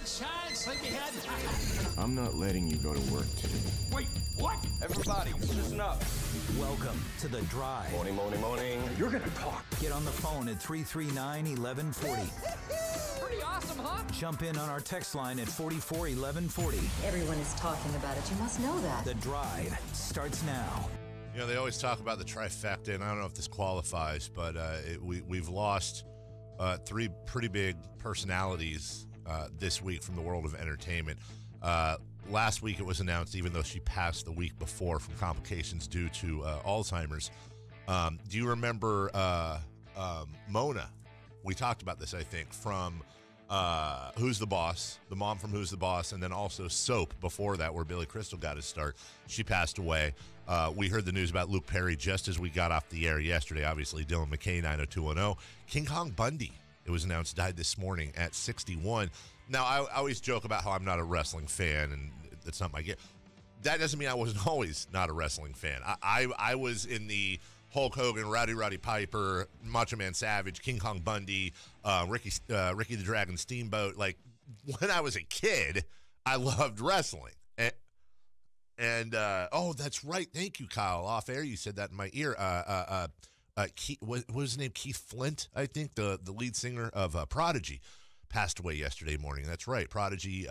Sunshine, sleepyhead. I'm not letting you go to work today. Wait, what? Everybody, listen up. Welcome to The Drive. Morning, morning, morning. You're gonna talk. Get on the phone at 339-1140. Pretty awesome, huh? Jump in on our text line at 441140. Everyone is talking about it. You must know that. The Drive starts now. You know, they always talk about the trifecta, and I don't know if this qualifies, but we've lost three pretty big personalities this week from the world of entertainment. Last week it was announced, even though she passed the week before from complications due to Alzheimer's. Do you remember Mona? We talked about this, I think, from Who's the Boss, the mom from Who's the Boss, and then also Soap before that, where Billy Crystal got his start. She passed away. We heard the news about Luke Perry just as we got off the air yesterday. Obviously, Dylan McKay, 90210. King Kong Bundy, it was announced, died this morning at 61. Now, I always joke about how I'm not a wrestling fan, and that's something I get. That doesn't mean I wasn't always not a wrestling fan. I was in the Hulk Hogan, Roddy Piper, Macho Man Savage, King Kong Bundy, Ricky the Dragon Steamboat. Like, when I was a kid, I loved wrestling. And oh, that's right. Thank you, Kyle. Off air, you said that in my ear. Keith, what was his name? Keith Flint, I think, the lead singer of Prodigy, passed away yesterday morning. That's right. Prodigy,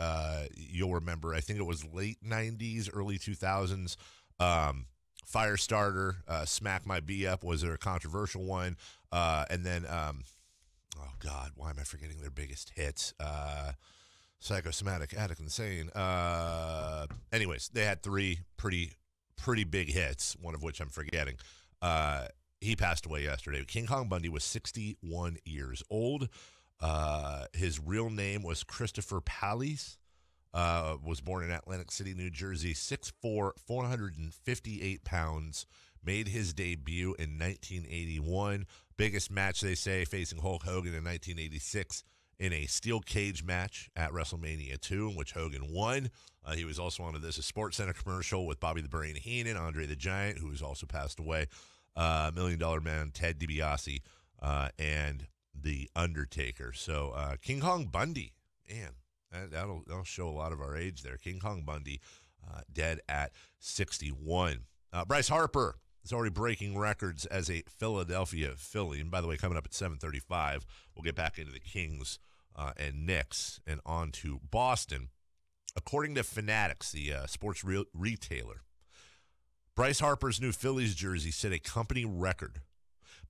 you'll remember, I think it was late 90s, early 2000s. Firestarter, Smack My B Up was a controversial one. And then, oh, God, why am I forgetting their biggest hits? Psychosomatic, Addict, Insane. Anyways, they had three pretty big hits, one of which I'm forgetting. He passed away yesterday. King Kong Bundy was 61 years old. His real name was Christopher Pallis. Was born in Atlantic City, New Jersey, 6'4", 458 pounds. Made his debut in 1981. Biggest match, they say, facing Hulk Hogan in 1986 in a steel cage match at WrestleMania 2, in which Hogan won. He was also on this Sports Center commercial with Bobby the Brain Heenan, Andre the Giant, who has also passed away, $1 Million Man, Ted DiBiase, and The Undertaker. So King Kong Bundy, man, that'll show a lot of our age there. King Kong Bundy, dead at 61. Bryce Harper is already breaking records as a Philadelphia Philly. And by the way, coming up at 7:35, we'll get back into the Kings and Knicks and on to Boston. According to Fanatics, the sports retailer, Bryce Harper's new Phillies jersey set a company record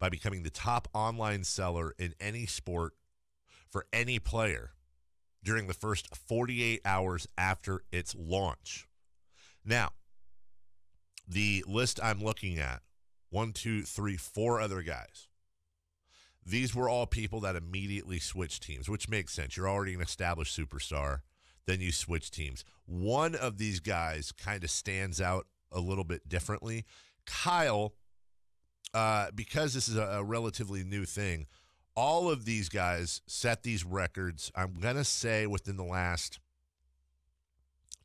by becoming the top online seller in any sport for any player during the first 48 hours after its launch. Now, the list I'm looking at, 1, 2, 3, 4 other guys. These were all people that immediately switched teams, which makes sense. You're already an established superstar, then you switch teams. One of these guys kind of stands out a little bit differently. Kyle, because this is a relatively new thing, all of these guys set these records, I'm going to say, within the last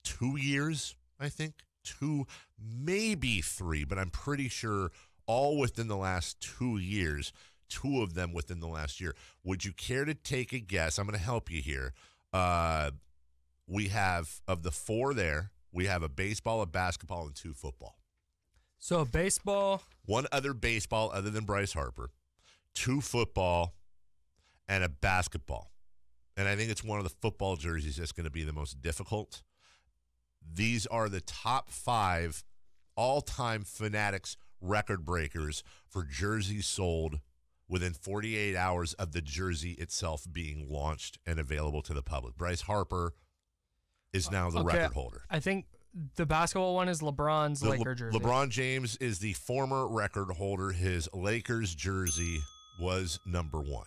2 years, I think. 2, maybe 3, but I'm pretty sure all within the last 2 years, 2 of them within the last year. Would you care to take a guess? I'm going to help you here. We have, of the 4 there, we have a baseball, a basketball, and 2 football. So baseball. 1 other baseball other than Bryce Harper, 2 football, and a basketball. And I think it's one of the football jerseys that's going to be the most difficult. These are the top 5 all-time Fanatics record breakers for jerseys sold within 48 hours of the jersey itself being launched and available to the public. Bryce Harper is now the record holder. I think the basketball one is LeBron's Laker jersey. LeBron James is the former record holder. His Lakers jersey was number 1.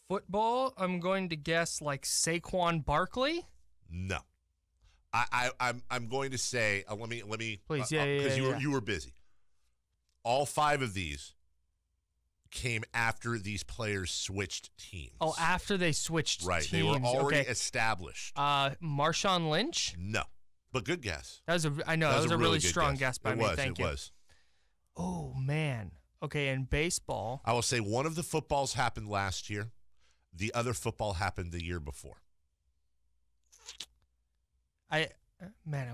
Football, I'm going to guess like Saquon Barkley. No. I'm going to say, let me please, because you were busy. All 5 of these came after these players switched teams. Oh, after they switched right, teams. They were already established. Marshawn Lynch? No, but good guess. That was a really strong guess by me. Thank you. It was. Oh man. Okay, in baseball, I will say one of the footballs happened last year. The other football happened the year before. I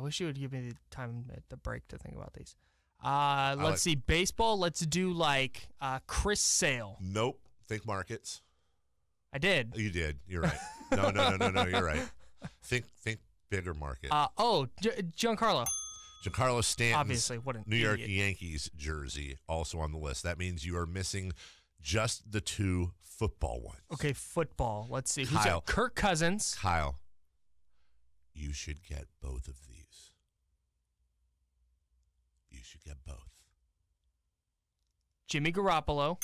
wish you would give me the time at the break to think about these. Let's see. Baseball. Let's do like Chris Sale. Nope. Think markets. I did. You did. You're right. No. You're right. Think bigger market. Giancarlo. Giancarlo Stanton's Obviously, what an New York idiot. Yankees jersey also on the list. That means you are missing just the 2 football ones. Okay, football. Let's see. Kyle. Who's Kirk Cousins. Kyle, you should get both of these. You should get both. Jimmy Garoppolo.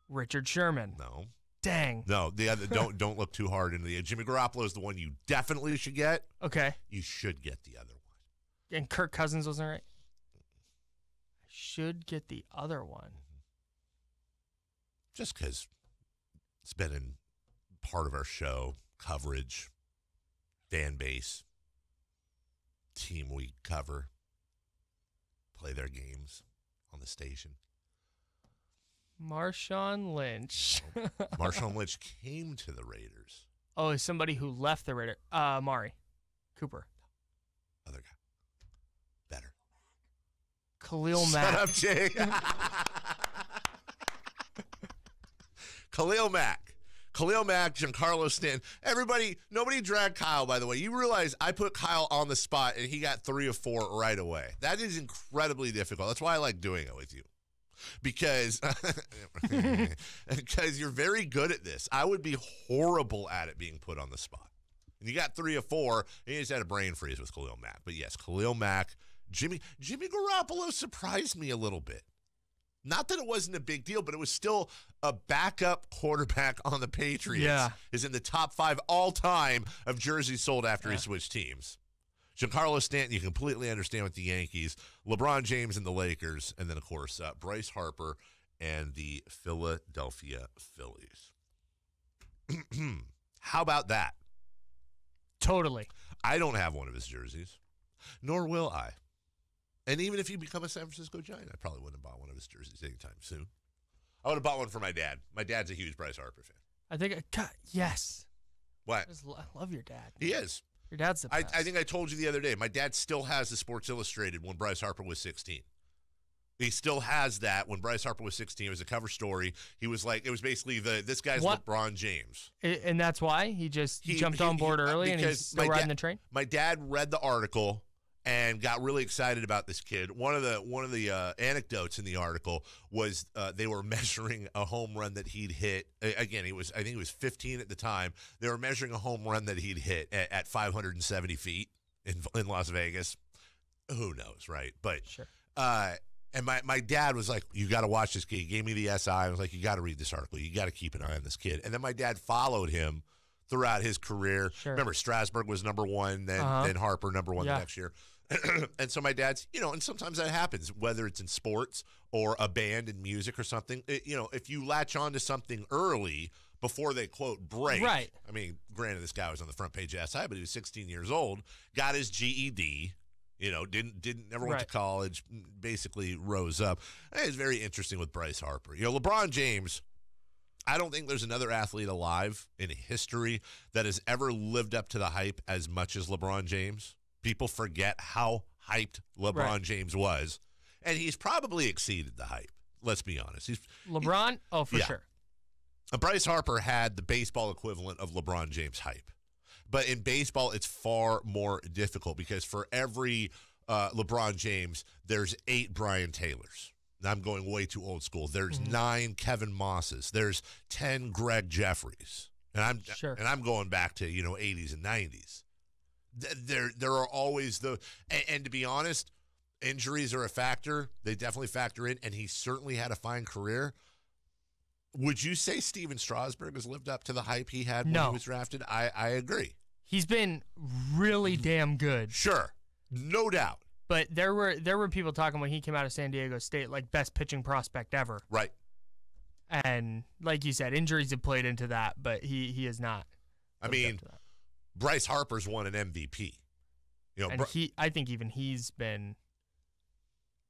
Richard Sherman. No. Dang. No, the other don't look too hard into the Jimmy Garoppolo is the one you definitely should get. Okay. You should get the other one. And Kirk Cousins wasn't right. I should get the other one. Just because it's been in part of our show, coverage, fan base, team we cover, play their games on the station. Marshawn Lynch. Marshawn Lynch came to the Raiders. Oh, is somebody who left the Raiders. Mari Cooper. Other guy. Better. Khalil Shut Mack. up, Jay. Khalil Mack, Giancarlo Stanton. Nobody dragged Kyle, by the way. You realize I put Kyle on the spot, and he got 3 of 4 right away. That is incredibly difficult. That's why I like doing it with you. Because you're very good at this. I would be horrible at it being put on the spot. And you got 3 of 4, and you just had a brain freeze with Khalil Mack. But yes, Khalil Mack, Jimmy Garoppolo surprised me a little bit. Not that it wasn't a big deal, but it was still a backup quarterback on the Patriots. Yeah. Is in the top 5 all time of jerseys sold after he switched teams. Giancarlo Stanton, you completely understand with the Yankees. LeBron James and the Lakers. And then, of course, Bryce Harper and the Philadelphia Phillies. How about that? Totally. I don't have one of his jerseys, nor will I. And even if you become a San Francisco Giant, I probably wouldn't have bought one of his jerseys anytime soon. I would have bought one for my dad. My dad's a huge Bryce Harper fan. I think, yes. What? I love your dad. He is. Your dad's the best. I think I told you the other day, my dad still has the Sports Illustrated when Bryce Harper was 16. He still has that when Bryce Harper was 16. It was a cover story. He was like, it was basically this guy's LeBron James. And that's why he jumped on board early and he's still riding the train? My dad read the article and got really excited about this kid. One of the anecdotes in the article was they were measuring a home run that he'd hit. Again, I think he was 15 at the time. They were measuring a home run that he'd hit at 570 feet in Las Vegas. Who knows, right? But sure. And my dad was like, you got to watch this kid. He gave me the SI. I was like, you got to read this article. You got to keep an eye on this kid. And then my dad followed him throughout his career. Sure. Remember, Strasburg was number 1, then Harper number 1 the next year. And so my dad's, and sometimes that happens, whether it's in sports or a band in music or something. If you latch on to something early before they, quote, break. Right. I mean, granted, this guy was on the front page of SI, but he was 16 years old, got his GED. Never went to college, basically rose up. It's very interesting with Bryce Harper. LeBron James, I don't think there's another athlete alive in history that has ever lived up to the hype as much as LeBron James. People forget how hyped LeBron James was, and he's probably exceeded the hype. Let's be honest. LeBron? For sure. Bryce Harper had the baseball equivalent of LeBron James hype. But in baseball, it's far more difficult because for every LeBron James, there's 8 Brian Taylors. And I'm going way too old school. There's 9 Kevin Mosses. There's 10 Greg Jeffries. And I'm going back to 80s and 90s. There are always and to be honest, injuries are a factor. They definitely factor in, and he certainly had a fine career. Would you say Steven Strasburg has lived up to the hype he had when he was drafted? I agree. He's been really damn good. Sure. No doubt. But there were people talking when he came out of San Diego State, like best pitching prospect ever. Right. And like you said, injuries have played into that, but he is not. I mean, Bryce Harper's won an MVP. I think even he's been,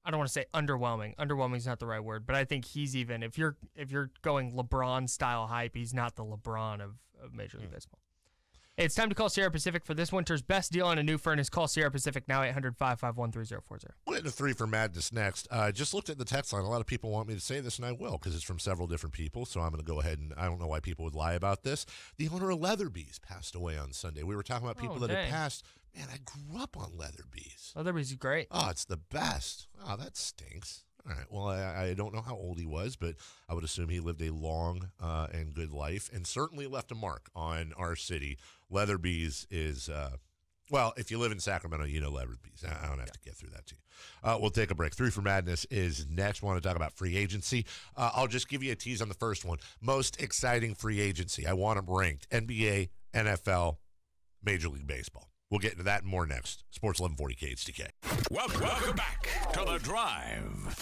I don't want to say underwhelming. Underwhelming is not the right word, but I think he's even, if you're going LeBron style hype, he's not the LeBron of Major League Baseball. It's time to call Sierra Pacific for this winter's best deal on a new furnace. Call Sierra Pacific now, 800-551-3040. We'll get into Threefer Madness next. Just looked at the text line. A lot of people want me to say this, and I will, because it's from several different people. So I'm going to go ahead and I don't know why people would lie about this. The owner of Leatherby's passed away on Sunday. We were talking about people that had passed. Man, I grew up on Leatherby's. Leatherby's is great. Oh, it's the best. Oh, that stinks. All right. Well, I don't know how old he was, but I would assume he lived a long and good life and certainly left a mark on our city. Leatherby's is, well, if you live in Sacramento, you know Leatherby's. I don't have to get through that to you. We'll take a break. Threefer Madness is next. We want to talk about free agency. I'll just give you a tease on the first one. Most exciting free agency. I want them ranked. NBA, NFL, Major League Baseball. We'll get into that and more next. Sports 1140 KHTK. Welcome back to The Drive.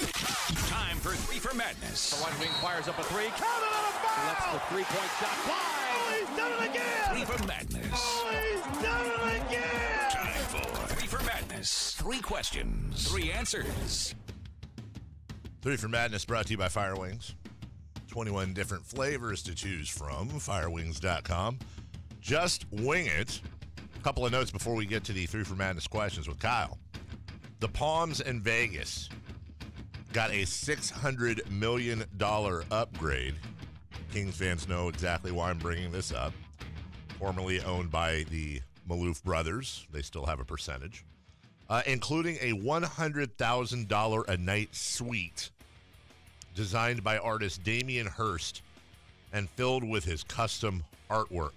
Time for Threefer Madness. The right wing fires up a three. Count it on a foul! Lets the three-point shot fly. Oh, he's done it again! Threefer Madness. Oh, he's done it again! Time for Threefer Madness. 3 questions, 3 answers. Threefer Madness brought to you by Fire Wings. 21 different flavors to choose from. Firewings.com. Just wing it. A couple of notes before we get to the Threefer Madness questions with Kyle. The Palms and Vegas got a $600 million upgrade. Kings fans know exactly why I'm bringing this up. Formerly owned by the Maloof brothers. They still have a percentage. Including a $100,000 a night suite designed by artist Damien Hirst and filled with his custom artwork.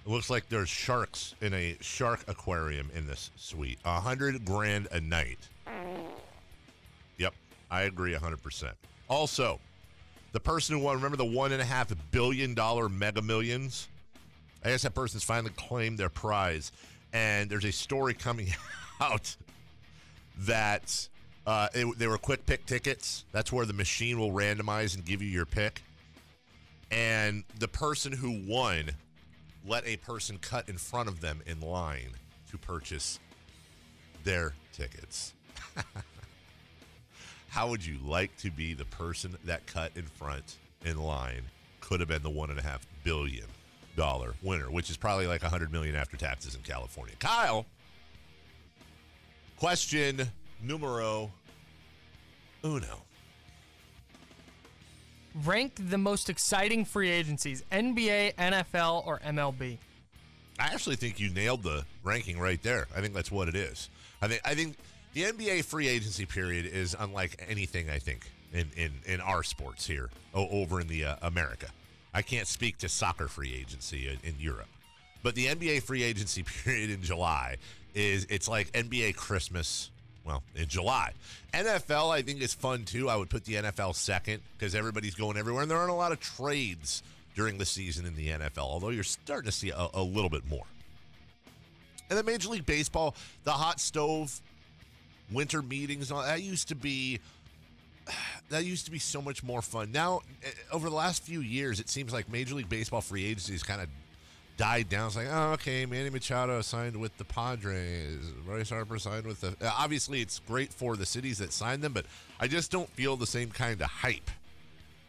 It looks like there's sharks in a shark aquarium in this suite. $100,000 a night. Yep, I agree 100%. Also, the person who won, remember the $1.5 billion Mega Millions? I guess that person's finally claimed their prize. And there's a story coming out that they were quick pick tickets. That's where the machine will randomize and give you your pick. And the person who won let a person cut in front of them in line to purchase their tickets. How would you like to be the person that cut in front in line? Could have been the $1.5 billion winner, which is probably like $100 million after taxes in California. Kyle, question numero uno. Rank the most exciting free agencies, NBA, NFL, or MLB. I actually think you nailed the ranking right there. I think that's what it is. I think the NBA free agency period is unlike anything, I think, in our sports here over in the America. I can't speak to soccer free agency in Europe. But the NBA free agency period in July it's like NBA Christmas, well, in July. NFL, I think, is fun, too. I would put the NFL second because everybody's going everywhere. And there aren't a lot of trades during the season in the NFL, although you're starting to see a little bit more. And then Major League Baseball, the hot stove, winter meetings, that used to be so much more fun. Now, over the last few years, it seems like Major League Baseball free agency has kind of died down. It's like, oh, okay, Manny Machado signed with the Padres. Bryce Harper signed with the... Obviously, it's great for the cities that signed them, but I just don't feel the same kind of hype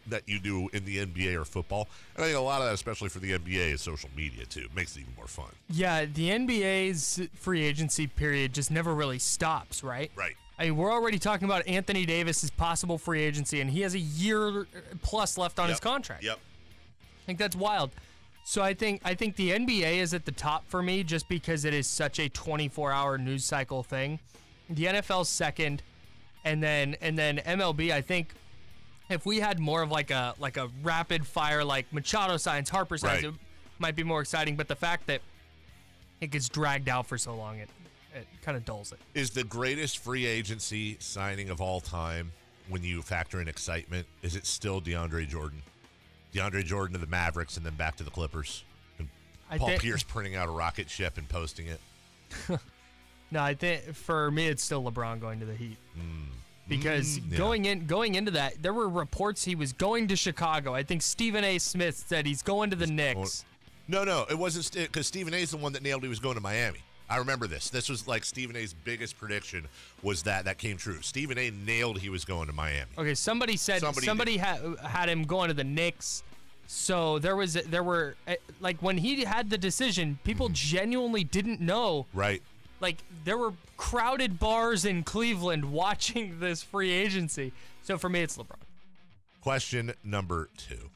that you do in the NBA or football. And I think a lot of that, especially for the NBA, is social media, too. It makes it even more fun. Yeah, the NBA's free agency period just never really stops, right? Right. I mean, we're already talking about Anthony Davis's possible free agency, and he has a year plus left on his contract. Yep. I think that's wild. So I think the NBA is at the top for me just because it is such a 24-hour news cycle thing. The NFL's second, and then MLB. I think if we had more of like a rapid fire, like Machado signs, Harper signs, right, it might be more exciting. But the fact that it gets dragged out for so long, it kind of dulls it. Is the greatest free agency signing of all time, when you factor in excitement, is it still DeAndre Jordan? DeAndre Jordan to the Mavericks and then back to the Clippers. And Paul Pierce printing out a rocket ship and posting it. No, I think for me it's still LeBron going to the Heat. Because going into that, there were reports he was going to Chicago. I think Stephen A. Smith said he's going to the Knicks. No, it wasn't, because Stephen A.'s the one that nailed he was going to Miami. I remember this. This was like Stephen A.'s biggest prediction was that came true. Stephen A. nailed he was going to Miami. Okay, somebody said somebody had him going to the Knicks. So there were like when he had the decision, people genuinely didn't know. Right. Like there were crowded bars in Cleveland watching this free agency. So for me, it's LeBron. Question number 2.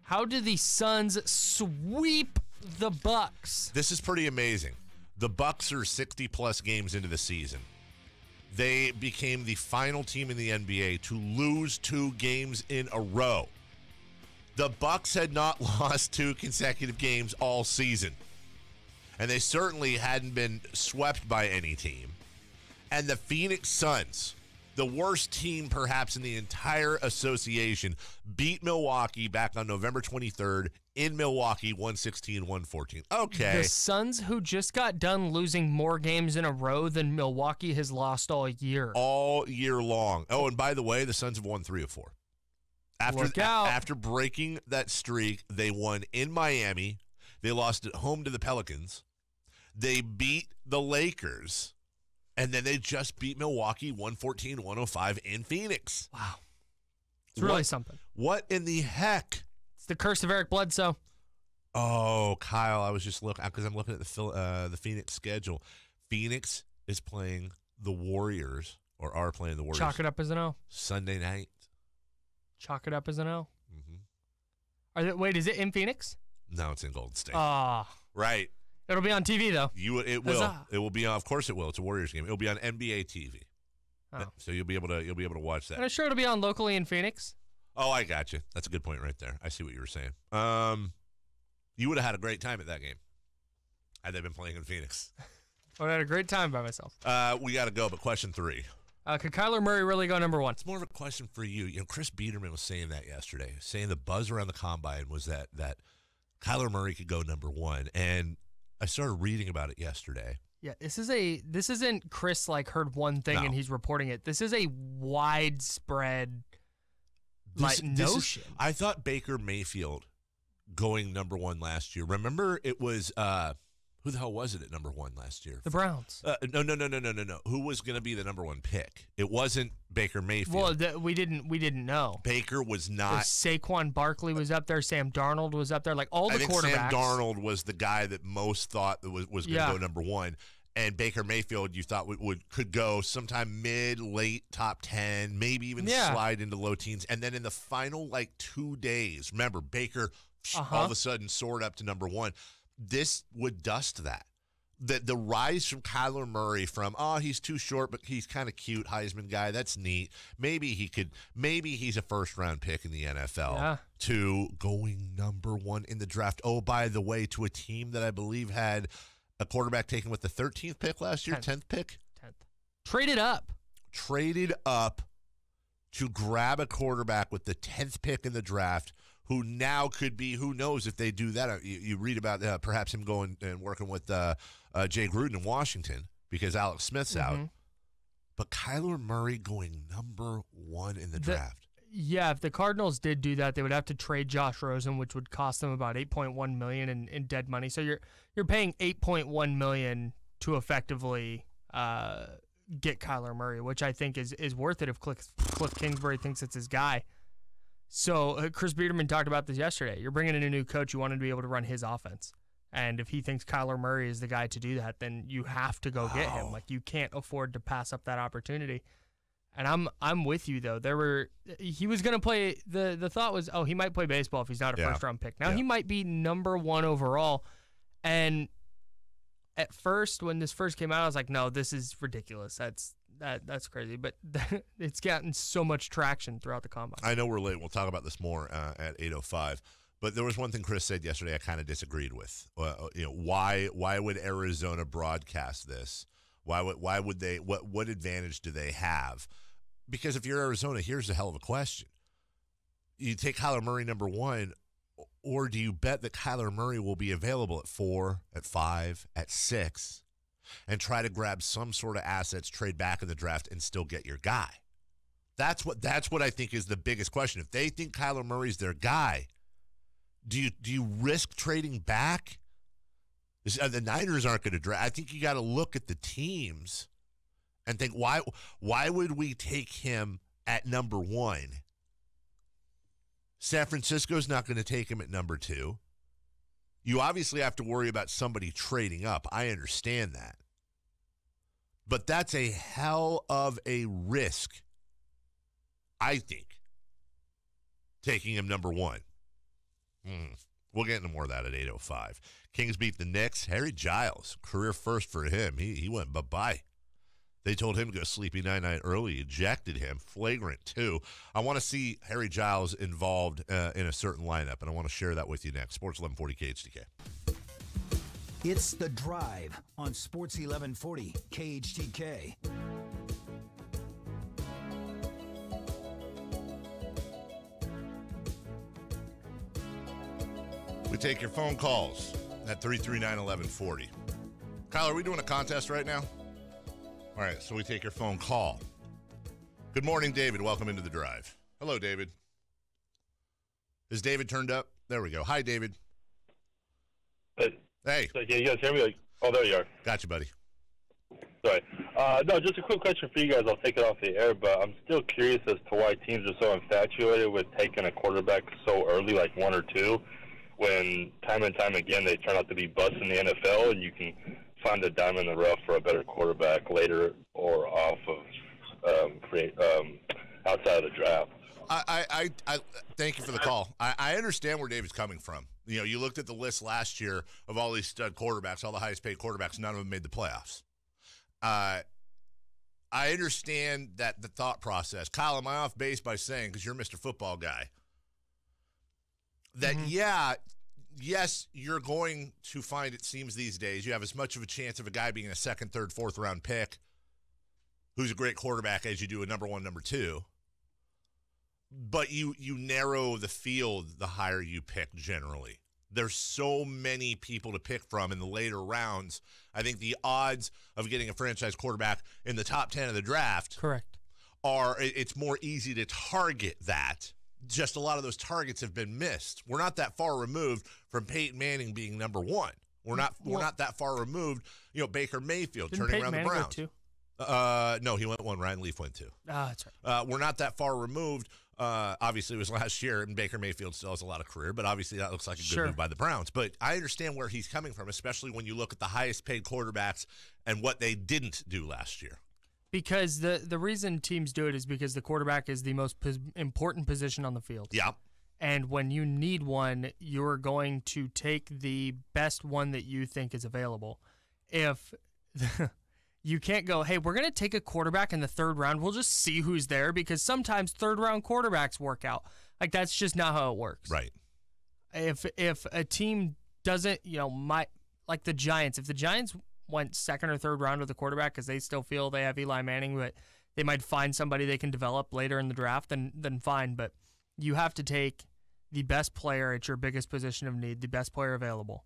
How do the Suns sweep the Bucks? This is pretty amazing. The Bucks are 60-plus games into the season. They became the final team in the NBA to lose 2 games in a row. The Bucks had not lost 2 consecutive games all season. And they certainly hadn't been swept by any team. And the Phoenix Suns, the worst team perhaps in the entire association, beat Milwaukee back on November 23rd in Milwaukee, 116-114. Okay. The Suns, who just got done losing more games in a row than Milwaukee has lost all year. All year long. Oh, and by the way, the Suns have won 3 of 4. After breaking that streak, they won in Miami. They lost at home to the Pelicans. They beat the Lakers. And then they just beat Milwaukee 114-105 in Phoenix. Wow. It's really something. What in the heck? It's the curse of Eric Bledsoe. Oh, Kyle, I was just looking because I'm looking at the Phoenix schedule. Phoenix is playing the Warriors, or are playing the Warriors. Chalk it up as an L. Sunday night. Chalk it up as an L. Mm-hmm. Wait, is it in Phoenix? No, it's in Golden State. Right. It'll be on TV though. It will. Huzzah. It will be on. Of course, it will. It's a Warriors game. It'll be on NBA TV. Oh. So you'll be able to watch that. And I'm sure it'll be on locally in Phoenix. Oh, I got you. That's a good point right there. I see what you were saying. You would have had a great time at that game had they been playing in Phoenix. I had a great time by myself. We got to go, but question 3. Could Kyler Murray really go number 1? It's more of a question for you. You know, Chris Biederman was saying that yesterday, saying the buzz around the combine was that Kyler Murray could go number 1, and I started reading about it yesterday. Yeah, this isn't Chris like heard one thing and he's reporting it. This is a widespread notion. I thought Baker Mayfield going number 1 last year. Remember, it was who the hell was it at number 1 last year? The Browns. No. Who was going to be the number 1 pick? It wasn't Baker Mayfield. Well, we didn't know. Baker was not. Saquon Barkley was up there. Sam Darnold was up there. Like all the quarterbacks. Sam Darnold was the guy that most thought that was going to go number 1. And Baker Mayfield, you thought could go sometime late top 10, maybe even slide into low teens. And then in the final 2 days, remember, Baker all of a sudden soared up to number 1. This would dust that. The rise from Kyler Murray from, he's too short, but he's kind of cute, Heisman guy. That's neat. Maybe he's a first-round pick in the NFL to going number 1 in the draft. Oh, by the way, to a team that I believe had a quarterback taken with the 13th pick last year, 10th pick? 10th. Traded up to grab a quarterback with the 10th pick in the draft who now could be, who knows if they do that. You read about perhaps him going and working with Jay Gruden in Washington because Alex Smith's out. But Kyler Murray going number 1 in the draft. Yeah, if the Cardinals did do that, they would have to trade Josh Rosen, which would cost them about $8.1 million in dead money. So you're paying $8.1 million to effectively get Kyler Murray, which I think is worth it if Cliff Kingsbury thinks it's his guy. So Chris Biederman talked about this yesterday. You're bringing in a new coach. You want him to be able to run his offense. And if he thinks Kyler Murray is the guy to do that, then you have to go get him. Like, you can't afford to pass up that opportunity. And I'm with you, though. He was going to play, the thought was, he might play baseball if he's not a first-round pick. Now he might be number 1 overall. And at first, when this first came out, I was like, no, this is ridiculous. That's crazy. But it's gotten so much traction throughout the combine. I know we're late. We'll talk about this more at 8:05. But there was one thing Chris said yesterday I kind of disagreed with. Why would Arizona broadcast this? Why would they? What advantage do they have? Because if you're Arizona, here's a hell of a question. You take Kyler Murray number 1, or do you bet that Kyler Murray will be available at 4, at 5, at 6, and try to grab some sort of assets, trade back in the draft, and still get your guy? That's what I think is the biggest question. If they think Kyler Murray's their guy, do you risk trading back? The Niners aren't going to draft. I think you got to look at the teams and think, why would we take him at number 1? San Francisco's not going to take him at number 2. You obviously have to worry about somebody trading up. I understand that. But that's a hell of a risk, I think, taking him number one. We'll get into more of that at 8:05. Kings beat the Knicks. Harry Giles, career first for him. He went bye-bye. They told him to go sleepy night early, ejected him, flagrant too. I want to see Harry Giles involved in a certain lineup, and I want to share that with you next. Sports 1140 KHTK. It's The Drive on Sports 1140 KHTK. We take your phone calls at 339-1140. Kyle, are we doing a contest right now? All right, so we take your phone call. Good morning, David. Welcome into The Drive. Hello, David. Is David turned up? There we go. Hi, David. Hey. Can you guys hear me? Oh, there you are. Got you, buddy. Sorry. No, just a quick question for you guys. I'll take it off the air, but I'm still curious as to why teams are so infatuated with taking a quarterback so early, like 1 or 2, when time and time again they turn out to be busts in the NFL, and you can find a dime in the rough for a better quarterback later or off of outside of the draft. I thank you for the call. I understand where David's coming from. You know, you looked at the list last year of all these stud quarterbacks, all the highest paid quarterbacks, none of them made the playoffs. I understand that the thought process. Kyle, am I off base by saying, because you're Mr. Football guy, that yes, you're going to find, it seems these days, you have as much of a chance of a guy being a second, third, fourth round pick who's a great quarterback as you do a number 1, number 2. But you narrow the field the higher you pick generally. There's so many people to pick from in the later rounds. I think the odds of getting a franchise quarterback in the top 10 of the draft it's more easy to target that. Just a lot of those targets have been missed. We're not that far removed from Peyton Manning being number 1. We're not that far removed. You know, Baker Mayfield turning around the Browns. No, he went 1. Ryan Leaf went 2. That's right. We're not that far removed. Obviously, it was last year, and Baker Mayfield still has a lot of career, but obviously that looks like a good move by the Browns. But I understand where he's coming from, especially when you look at the highest paid quarterbacks and what they didn't do last year. Because the reason teams do it is because the quarterback is the most important position on the field. Yeah. And when you need one, you're going to take the best one that you think is available. If you can't go, hey, we're going to take a quarterback in the 3rd round. We'll just see who's there, because sometimes 3rd-round quarterbacks work out. Like, that's just not how it works. Right. If a team doesn't, like the Giants, if the Giants went 2nd or 3rd round with a quarterback because they still feel they have Eli Manning, but they might find somebody they can develop later in the draft, then fine. But you have to take the best player at your biggest position of need, the best player available,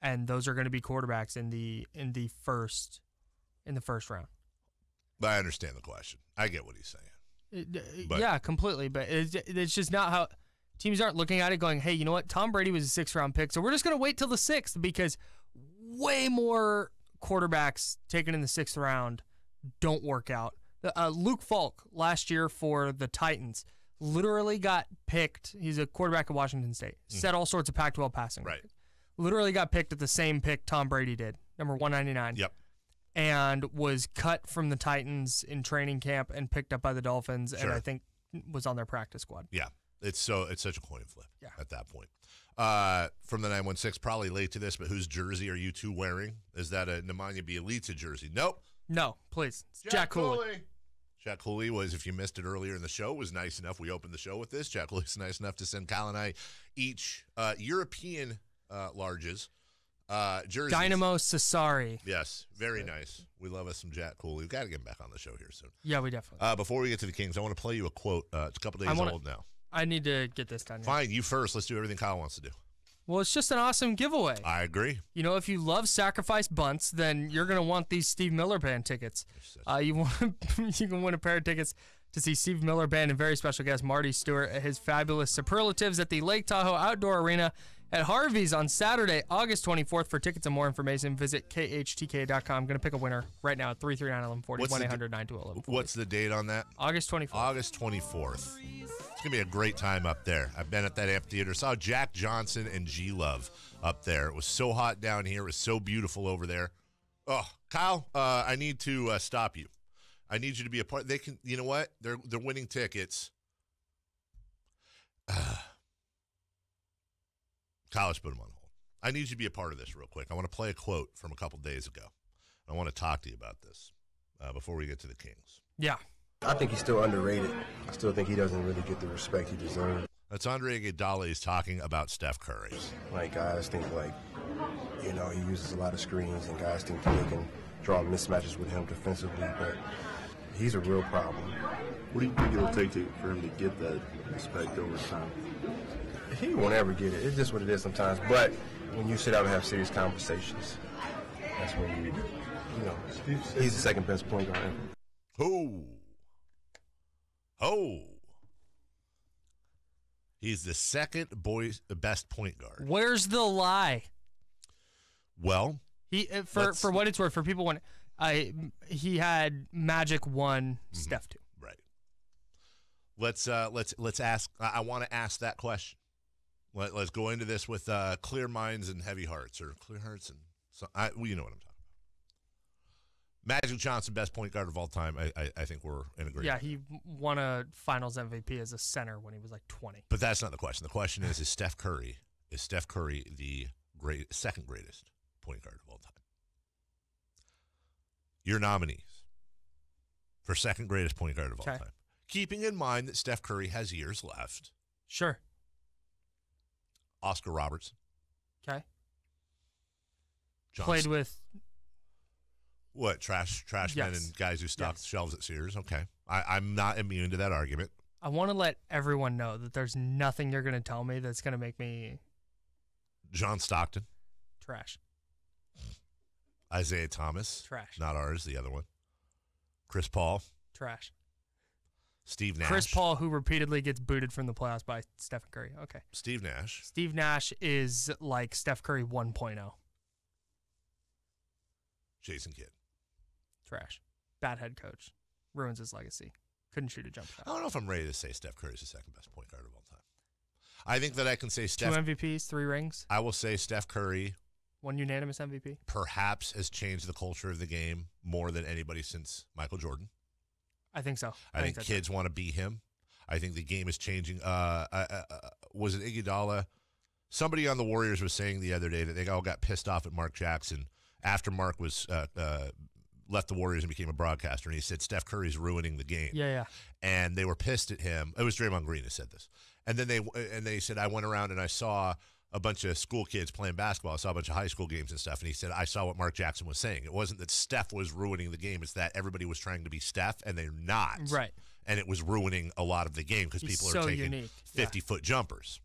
and those are going to be quarterbacks in the first round. But I understand the question. I get what he's saying. Yeah, completely. But it's just not how teams aren't looking at it going, hey, you know what? Tom Brady was a 6th-round pick, so we're just going to wait till the 6th, because way more quarterbacks taken in the 6th round don't work out. Luke Falk last year for the Titans literally got picked. He's a quarterback at Washington State. Set all sorts of Pac-12 passing. Right. Literally got picked at the same pick Tom Brady did, number 199. Yep. And was cut from the Titans in training camp and picked up by the Dolphins, and I think was on their practice squad. Yeah. It's such a coin flip at that point. From the 916, probably late to this, but whose jersey are you two wearing? Is that a Nemanja Bjelica jersey? Nope. No, please. It's Jack Cooley. Jack Cooley was, if you missed it earlier in the show, was nice enough. We opened the show with this. Jack Cooley's nice enough to send Kyle and I each European larges jerseys. Dynamo Sassari. Yes, very nice. We love us some Jack Cooley. We've got to get him back on the show here soon. Yeah, we definitely. Before we get to the Kings, I want to play you a quote. It's a couple days old now. I need to get this done. Fine, you first. Let's do everything Kyle wants to do. Well, it's just an awesome giveaway. I agree. You know, if you love sacrifice bunts, then you're going to want these Steve Miller Band tickets. You can win a pair of tickets to see Steve Miller Band and very special guest Marty Stewart at his fabulous Superlatives at the Lake Tahoe Outdoor Arena at Harvey's on Saturday, August 24th. For tickets and more information, visit KHTK.com. I'm going to pick a winner right now at 339-1140, 1-800-921-1140. What's the date on that? August 24th. August 24th. going to be a great time up there. I've been at that amphitheater. Saw Jack Johnson and G-Love up there. It was so hot down here. It was so beautiful over there. Oh, Kyle, I need to stop you. I need you to be a part. They can. You know what? They're winning tickets. Kyle, let's put them on hold. I need you to be a part of this real quick. I want to play a quote from a couple days ago. I want to talk to you about this before we get to the Kings. Yeah. I think he's still underrated. I still think he doesn't really get the respect he deserves. That's Andre Iguodala is talking about Steph Curry. Like, guys think, he uses a lot of screens, and guys think they can draw mismatches with him defensively, but he's a real problem. What do you think it'll take for him to get that respect over time? He won't ever get it. It's just what it is sometimes. But when you sit down and have serious conversations, that's when he's the second best point guard ever. Oh. He's the second best point guard. Where's the lie? Well, he for what it's worth, for people when he had Magic 1, Steph 2. Right. Let's ask. I want to ask that question. Let's go into this with clear minds and heavy hearts, or clear hearts and you know what I'm talking about. Magic Johnson, best point guard of all time. I think we're in agreement. Yeah, he won a Finals MVP as a center when he was like 20. But that's not the question. The question is Steph Curry the second greatest point guard of all time? Your nominees for second greatest point guard of all time. Keeping in mind that Steph Curry has years left. Sure. Oscar Robertson. Okay. Played with what? Trash men and guys who stocked shelves at Sears. Okay. I'm not immune to that argument. I want to let everyone know that there's nothing you're going to tell me that's going to make me John Stockton. Trash. Isaiah Thomas. Trash. Not ours, the other one. Chris Paul. Trash. Steve Nash. Chris Paul, who repeatedly gets booted from the playoffs by Stephen Curry. Okay. Steve Nash. Steve Nash is like Steph Curry 1.0. Jason Kidd. Trash. Bad head coach. Ruins his legacy. Couldn't shoot a jump shot. I don't know if I'm ready to say Steph Curry is the second best point guard of all time. I think that I can say Steph. 2 MVPs, 3 rings. I will say Steph Curry. 1 unanimous MVP. Perhaps has changed the culture of the game more than anybody since Michael Jordan. I think so. I think kids want to be him. I think the game is changing. Was it Iguodala? Somebody on the Warriors was saying the other day that they all got pissed off at Mark Jackson after Mark was left the Warriors and became a broadcaster, and he said Steph Curry's ruining the game. Yeah. And they were pissed at him. It was Draymond Green who said this. And then they said, I went around and I saw a bunch of school kids playing basketball. I saw a bunch of high school games and stuff. And he said, I saw what Mark Jackson was saying. It wasn't that Steph was ruining the game. It's that everybody was trying to be Steph, and they're not. Right. And it was ruining a lot of the game because people are taking 50-foot jumpers.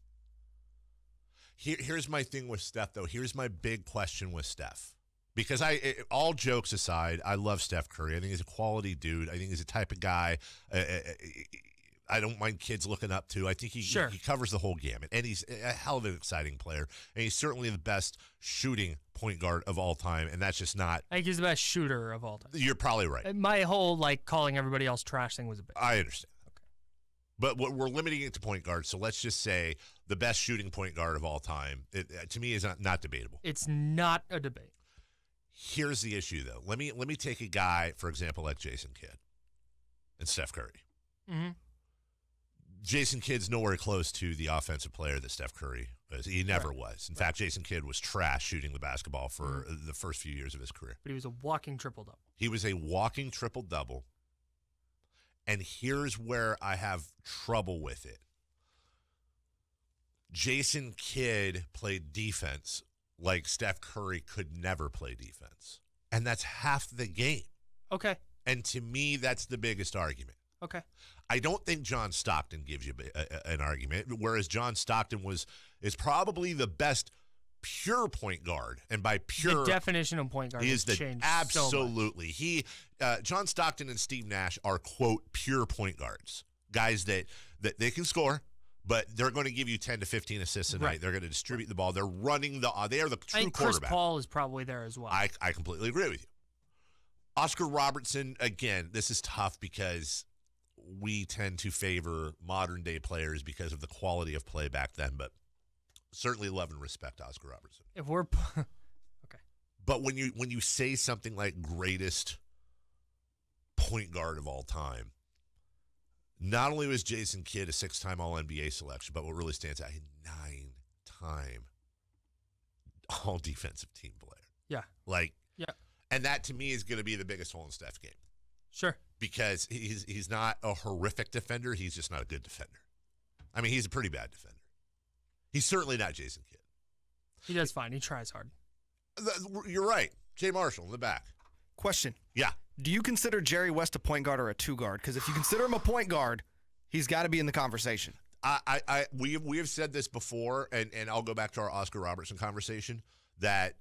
Here's my thing with Steph, though. Here's my big question with Steph. Because all jokes aside, I love Steph Curry. I think he's a quality dude. I think he's a type of guy I don't mind kids looking up to. I think he covers the whole gamut, and he's a hell of an exciting player, and he's certainly the best shooting point guard of all time, and that's just not. I think he's the best shooter of all time. You're probably right. My whole calling everybody else trash thing was a bit. I understand. Okay, but we're limiting it to point guard, so let's just say the best shooting point guard of all time. To me, is not debatable. It's not a debate. Here's the issue, though. Let me take a guy, for example, like Jason Kidd and Steph Curry. Mm-hmm. Jason Kidd's nowhere close to the offensive player that Steph Curry was. He never was. In fact, Jason Kidd was trash shooting the basketball for the first few years of his career. But he was a walking triple-double. He was a walking triple-double. And here's where I have trouble with it. Jason Kidd played defense like Steph Curry could never play defense. And that's half the game. Okay. And to me, that's the biggest argument. Okay. I don't think John Stockton gives you an argument, whereas John Stockton is probably the best pure point guard, and by pure, the definition of point guard has changed absolutely. So much. John Stockton and Steve Nash are quote pure point guards, guys that they can score, but they're going to give you 10 to 15 assists a night. They're going to distribute the ball. They're running they are the true quarterback. Chris Paul is probably there as well. I completely agree with you. Oscar Robertson, again, this is tough because we tend to favor modern-day players because of the quality of play back then, but certainly love and respect Oscar Robertson. If we're okay. But when you say something like greatest point guard of all time, not only was Jason Kidd a 6-time All-NBA selection, but what really stands out, a 9-time All-Defensive Team player. Yeah. Yeah. And that, to me, is going to be the biggest hole in Steph's game. Sure. Because he's not a horrific defender. He's just not a good defender. I mean, he's a pretty bad defender. He's certainly not Jason Kidd. He does fine. He tries hard. You're right. Jay Marshall in the back. Question. Yeah. Do you consider Jerry West a point guard or a two guard? Because if you consider him a point guard, he's got to be in the conversation. We have said this before, and I'll go back to our Oscar Robertson conversation, that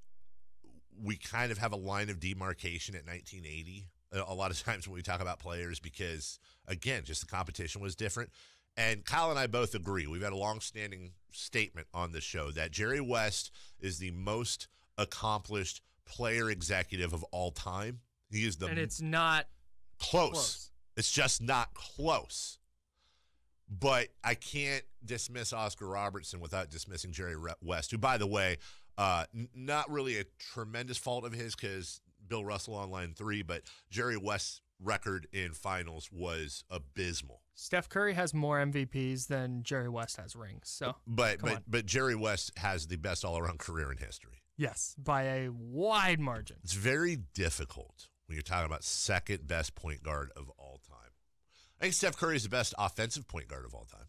we kind of have a line of demarcation at 1980 a lot of times when we talk about players because, again, just the competition was different. And Kyle and I both agree. We've had a long-standing statement on the show that Jerry West is the most accomplished player executive of all time. He is and it's not close. It's just not close. But I can't dismiss Oscar Robertson without dismissing Jerry West, who, by the way, not really a tremendous fault of his because Bill Russell on line 3, but Jerry West's record in finals was abysmal. Steph Curry has more MVPs than Jerry West has rings. So, but Jerry West has the best all-around career in history. Yes, by a wide margin. It's very difficult when you're talking about second best point guard of all time. I think Steph Curry is the best offensive point guard of all time.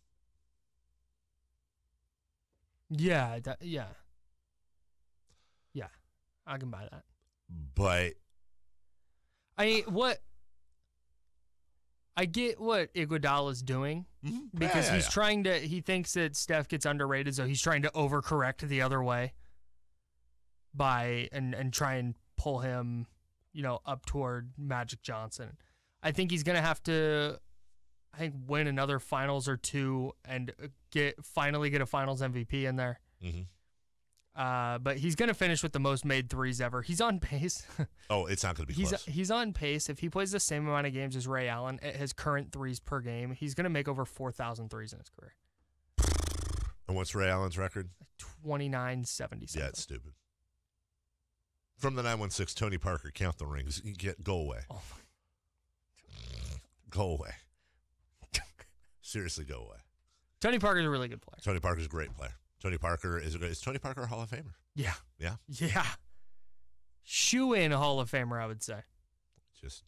Yeah, I can buy that. But I get what Iguodala's doing because he's trying to. He thinks that Steph gets underrated, so he's trying to overcorrect the other way and try and pull him, up toward Magic Johnson. I think he's gonna have to, win another finals or two and finally get a finals MVP in there. Mm-hmm. But he's going to finish with the most made threes ever. He's on pace. Oh, it's not going to be close. He's on pace. If he plays the same amount of games as Ray Allen at his current threes per game, he's going to make over 4,000 threes in his career. And what's Ray Allen's record? 29-77. Yeah, it's stupid. From the 916, Tony Parker, count the rings. Go away. Oh go away. Seriously, go away. Tony Parker's a really good player. Tony Parker's a great player. Tony Parker is Tony Parker a Hall of Famer? Yeah. Yeah? Yeah. Shoe-in Hall of Famer, I would say. Just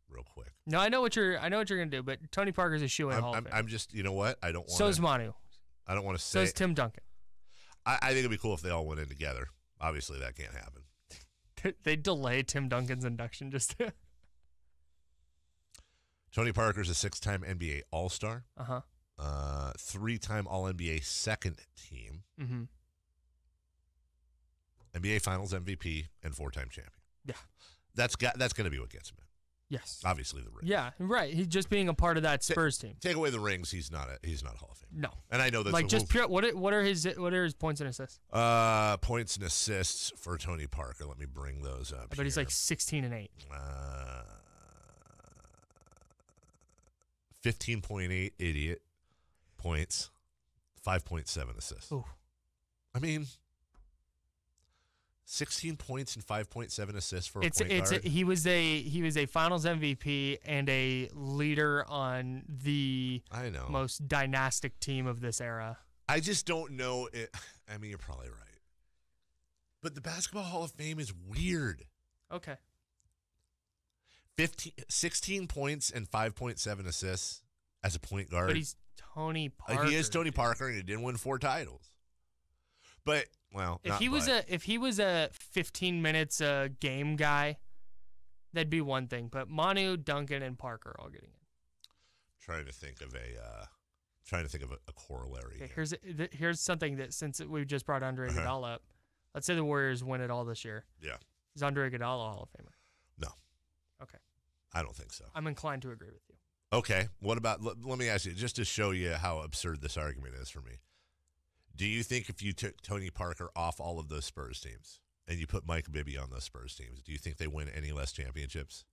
real quick. No, I know what you're going to do, but Tony Parker's a shoe-in Hall of Famer. I'm just, you know what? I don't want So is Manu. I don't want to say. So is Tim Duncan. I think it'd be cool if they all went in together. Obviously, that can't happen. They delay Tim Duncan's induction just to... Tony Parker's a 6-time NBA All-Star. Uh-huh. 3-time All-NBA second team. Mm-hmm. NBA Finals MVP and 4-time champion. Yeah. That's going to be what gets him in. Yes. Obviously the rings. Yeah, right. He's just being a part of that Spurs team. Take away the rings, he's not a Hall of Famer. No. And I know that's like just pure. What are his points and assists? Points and assists for Tony Parker. Let me bring those up. But he's like 16 and 8. 15.8 idiot points, 5.7 assists. Ooh. I mean, 16 points and 5.7 assists for a point guard. He was a Finals MVP and a leader on the most dynastic team of this era. I just don't know it. I mean, you're probably right. But the Basketball Hall of Fame is weird. Okay. 16 points and 5.7 assists as a point guard. But he's Tony Parker. He is Tony Parker, and he didn't win 4 titles. But if he was a 15 minutes a game guy, that'd be one thing. But Manu, Duncan, and Parker are all getting in. Trying to think of a corollary. Okay, here's something that since we just brought Andre Iguodala up, let's say the Warriors win it all this year. Yeah. Is Andre Iguodala a Hall of Famer? No. Okay. I don't think so. I'm inclined to agree with you. Okay. What about, let me ask you, just to show you how absurd this argument is for me. Do you think if you took Tony Parker off all of those Spurs teams and you put Mike Bibby on those Spurs teams, do you think they win any less championships?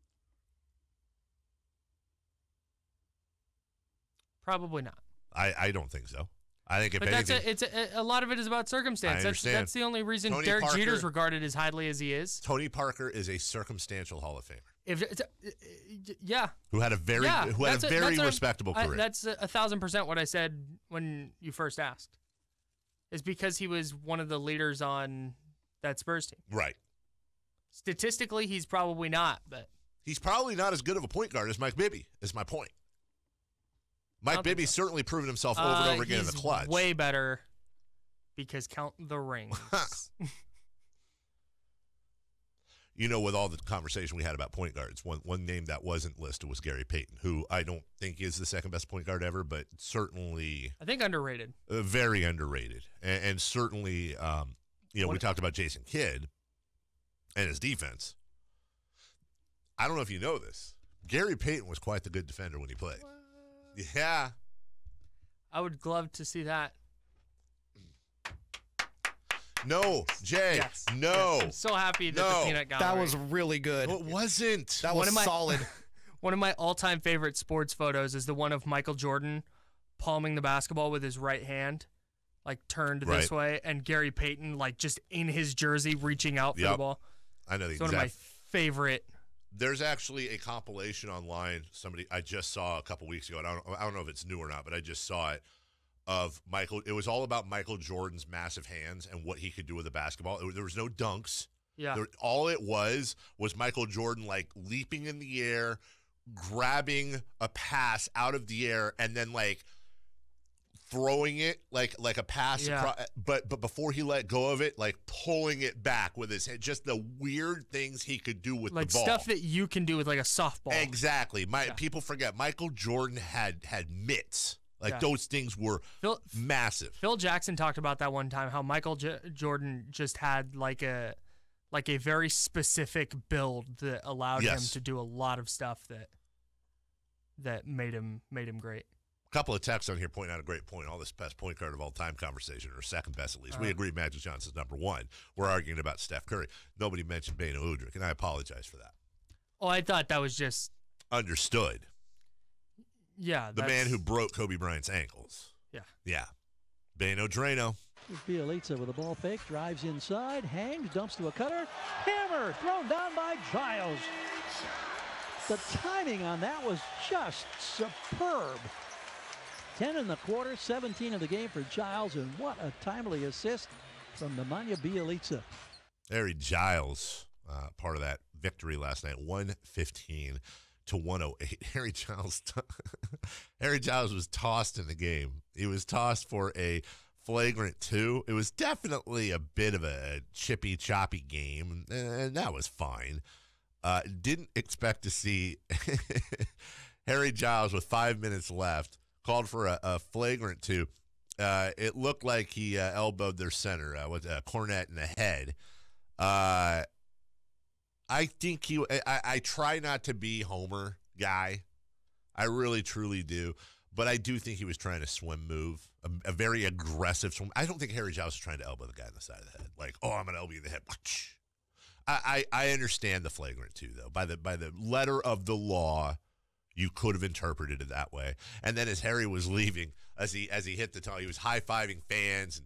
Probably not. I don't think so. I think if But anything, a lot of it is about circumstance. I understand. That's the only reason Tony Derek Parker- Jeter's regarded as highly as he is. Tony Parker is a circumstantial Hall of Famer Yeah. who had a very respectable career. That's 1,000% what I said when you first asked. Is because he was one of the leaders on that Spurs team. Right. Statistically, he's probably not, but he's probably not as good of a point guard as Mike Bibby, is my point. Mike Bibby's certainly proven himself over and over again in the clutch. Way better because count the rings. You know, with all the conversation we had about point guards, one name that wasn't listed was Gary Payton, who I don't think is the second best point guard ever, but certainly I think underrated. Very underrated. And certainly, we talked about Jason Kidd and his defense. I don't know if you know this. Gary Payton was quite the good defender when he played. What? Yeah. I would love to see that. No, Jay. Yes. No. Yes. I'm so happy that the peanut gallery. That was really good. It wasn't. That was solid. One of my all-time favorite sports photos is the one of Michael Jordan palming the basketball with his right hand, like turned this way, and Gary Payton like just in his jersey reaching out for the ball. I know the exact. One of my favorite. There's actually a compilation online. I just saw a couple weeks ago. And I don't know if it's new or not, but I just saw it. Of Michael, it was all about Michael Jordan's massive hands and what he could do with the basketball. There was no dunks. Yeah. All it was Michael Jordan like leaping in the air, grabbing a pass out of the air, and then like throwing it like a pass. Yeah. But before he let go of it, like pulling it back with his hand. Just the weird things he could do with the ball. Like stuff that you can do with like a softball. Exactly. People forget Michael Jordan had mitts. Like those things were massive. Phil Jackson talked about that one time, how Michael Jordan just had like a very specific build that allowed him to do a lot of stuff that made him great. A couple of texts on here point out a great point. All this best point guard of all time conversation, or second best at least. We agree Magic Johnson's number one. We're arguing about Steph Curry. Nobody mentioned Beno Udrih, and I apologize for that. Oh, I thought that was just understood. Yeah. The man who broke Kobe Bryant's ankles. Yeah. Yeah. Beno Drano. Bielitsa with a ball fake, drives inside, hangs, dumps to a cutter. Hammer thrown down by Giles. The timing on that was just superb. 10 in the quarter, 17 in the game for Giles, and what a timely assist from Nemanja Bielitsa. Harry Giles, part of that victory last night, 115 to 108. Harry Giles was tossed in the game. He was tossed for a flagrant 2. It was definitely a bit of a chippy, choppy game, and that was fine. Didn't expect to see Harry Giles with 5 minutes left, called for a flagrant 2. It looked like he elbowed their center, Cornette in the head. I think I try not to be Homer guy. I really, truly do. But I do think he was trying to swim move, a very aggressive swim. I don't think Harry Giles was trying to elbow the guy in the side of the head. Like, oh, I'm going to elbow you in the head. I understand the flagrant 2, though. By the letter of the law, you could have interpreted it that way. And then as Harry was leaving, as he hit the tunnel, he was high-fiving fans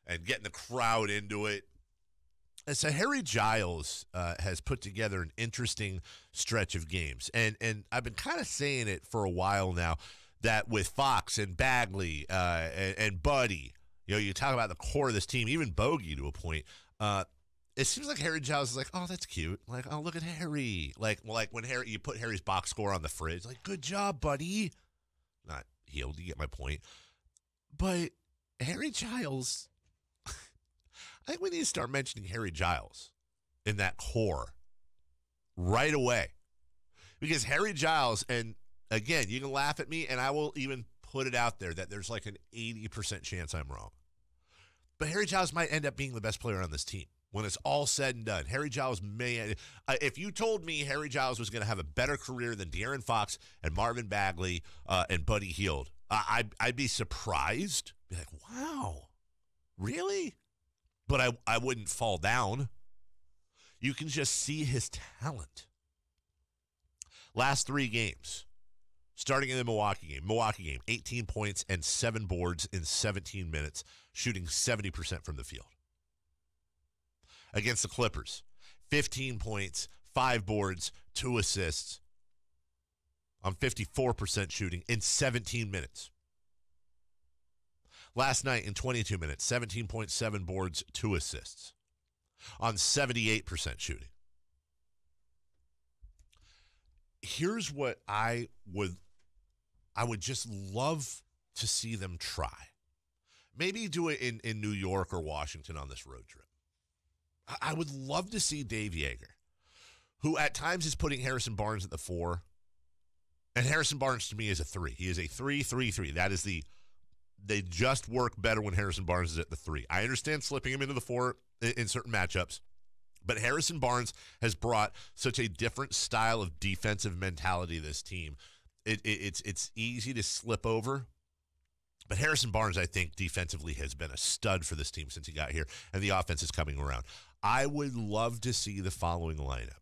and getting the crowd into it. And so Harry Giles has put together an interesting stretch of games. And I've been kind of saying it for a while now, that with Fox and Bagley and Buddy, you talk about the core of this team, even Bogey to a point. It seems like Harry Giles is like, oh, that's cute. Like, oh, look at Harry. Like when you put Harry's box score on the fridge, like, good job, buddy. Not healed, you get my point. But Harry Giles, I think we need to start mentioning Harry Giles in that core right away. Because Harry Giles, and again, you can laugh at me, and I will even put it out there that there's like an 80% chance I'm wrong. But Harry Giles might end up being the best player on this team. When it's all said and done, Harry Giles may. If you told me Harry Giles was going to have a better career than De'Aaron Fox and Marvin Bagley and Buddy Hield, I'd be surprised. Be like, wow, really? But I wouldn't fall down. You can just see his talent. Last 3 games, Starting in the Milwaukee game, 18 points and 7 boards in 17 minutes, shooting 70% from the field. Against the Clippers, 15 points, 5 boards, 2 assists on 54% shooting in 17 minutes. Last night in 22 minutes, 17.7 boards, 2 assists on 78% shooting. Here's what I would just love to see them try. Maybe do it in New York or Washington on this road trip. I would love to see Dave Yeager, who at times is putting Harrison Barnes at the 4. And Harrison Barnes to me is a 3. He is a 3-3-3. That is they just work better when Harrison Barnes is at the 3. I understand slipping him into the 4 in certain matchups. But Harrison Barnes has brought such a different style of defensive mentality to this team. It's easy to slip over. But Harrison Barnes, I think, defensively has been a stud for this team since he got here, and the offense is coming around. I would love to see the following lineup.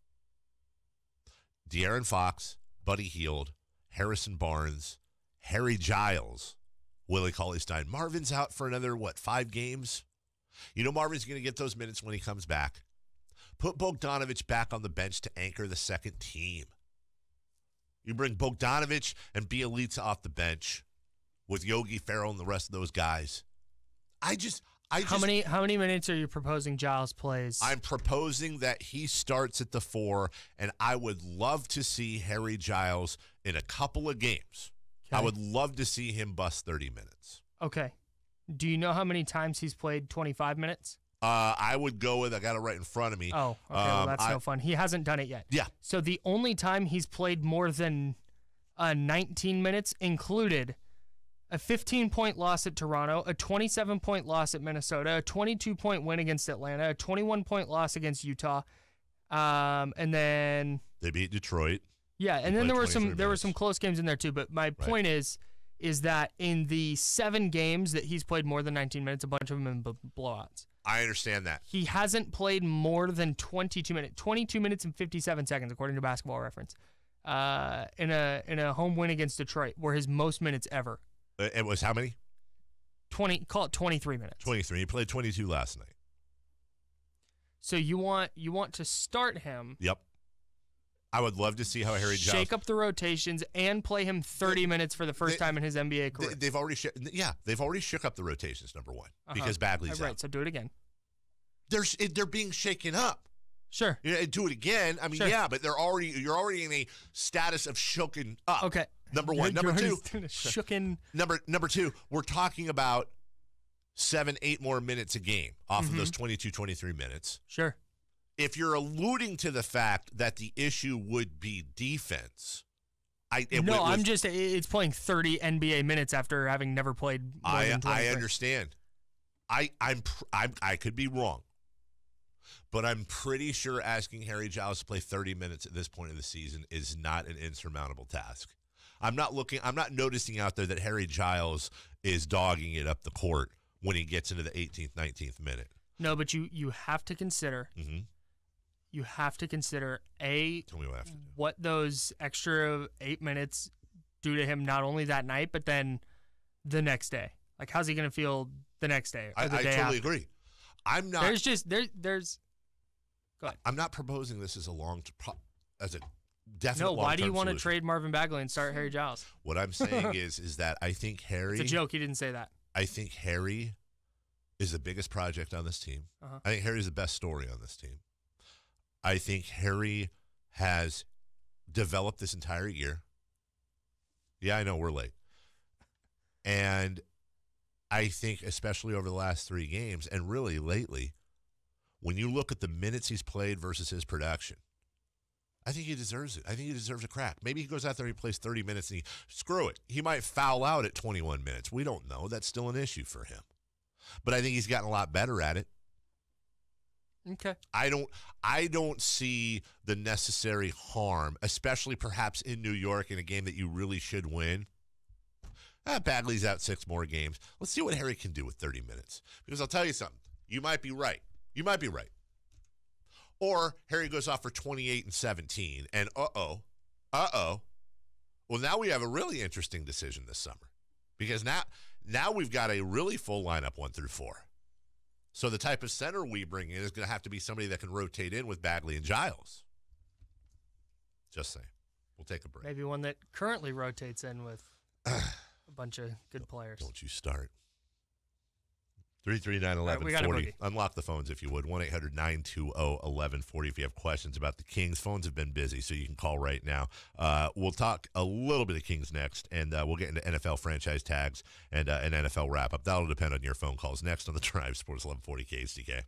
De'Aaron Fox, Buddy Hield, Harrison Barnes, Harry Giles, Willie Cauley-Stein. Marvin's out for another, 5 games? You know Marvin's going to get those minutes when he comes back. Put Bogdanovich back on the bench to anchor the second team. You bring Bogdanovich and Bielitsa off the bench with Yogi Ferrell and the rest of those guys. How many minutes are you proposing Giles plays? I'm proposing that he starts at the 4, and I would love to see Harry Giles in a couple of games. Okay. I would love to see him bust 30 minutes. Okay. Do you know how many times he's played 25 minutes? I would go with, I got it right in front of me. Oh, okay. Well, that's no fun. He hasn't done it yet. Yeah. So the only time he's played more than 19 minutes included a 15-point loss at Toronto, a 27-point loss at Minnesota, a 22-point win against Atlanta, a 21-point loss against Utah, and then they beat Detroit. Yeah, and then there were some close games in there too. But my point is that in the 7 games that he's played more than 19 minutes, a bunch of them in blowouts. I understand that. He hasn't played more than 22 minutes and 57 seconds, according to Basketball Reference, in a home win against Detroit, were his most minutes ever. It was how many? 20. Call it 23 minutes. 23. He played 22 last night. So you want to start him? Yep. I would love to see how Harry Giles shake up the rotations and play him 30 minutes for the first time in his NBA career. They've already shook up the rotations. Number one, because Bagley's out. Right. So do it again. They're being shaken up. Sure. Do it again. I mean, sure. Yeah, but you're already in a status of shooken up. Okay. Number one. Number two. Shooken. Number two. We're talking about 7-8 more minutes a game off of those 22, 23 minutes. Sure. If you're alluding to the fact that the issue would be defense, it's playing 30 NBA minutes after having never played more than 23. I understand. I could be wrong, but I'm pretty sure asking Harry Giles to play 30 minutes at this point of the season is not an insurmountable task. I'm not noticing out there that Harry Giles is dogging it up the court when he gets into the 18th, 19th minute. No, but you have to consider. Mm-hmm. You have to consider Tell me what I have to do. What those extra 8 minutes do to him, not only that night, but then the next day. Like, how's he going to feel the next day? Or the I day totally after? agree. I'm not. There's. Go ahead. I'm not proposing this as a definite. No, why do you want to solution. trade Marvin Bagley and start Harry Giles? What I'm saying is that I think Harry. It's a joke. He didn't say that. I think Harry is the biggest project on this team. Uh-huh. I think Harry's the best story on this team. I think Harry has developed this entire year. Yeah, I know we're late. And I think especially over the last 3 games and really lately, when you look at the minutes he's played versus his production, I think he deserves it. I think he deserves a crack. Maybe he goes out there, he plays 30 minutes, and screw it. He might foul out at 21 minutes. We don't know. That's still an issue for him. But I think he's gotten a lot better at it. Okay. I don't see the necessary harm, especially perhaps in New York in a game that you really should win. Bagley's out 6 more games. Let's see what Harry can do with 30 minutes. Because I'll tell you something. You might be right. Or Harry goes off for 28 and 17, and Well, now we have a really interesting decision this summer because now we've got a really full lineup 1 through 4. So the type of center we bring in is going to have to be somebody that can rotate in with Bagley and Giles. Just saying. We'll take a break. Maybe one that currently rotates in with a bunch of good players. Don't you start. 339-1140. Unlock the phones if you would. 1-800-920-1140 if you have questions about the Kings. Phones have been busy, so you can call right now. We'll talk a little bit of Kings next, and we'll get into NFL franchise tags and an NFL wrap-up. That'll depend on your phone calls. Next on The Drive, Sports 1140 KHTK.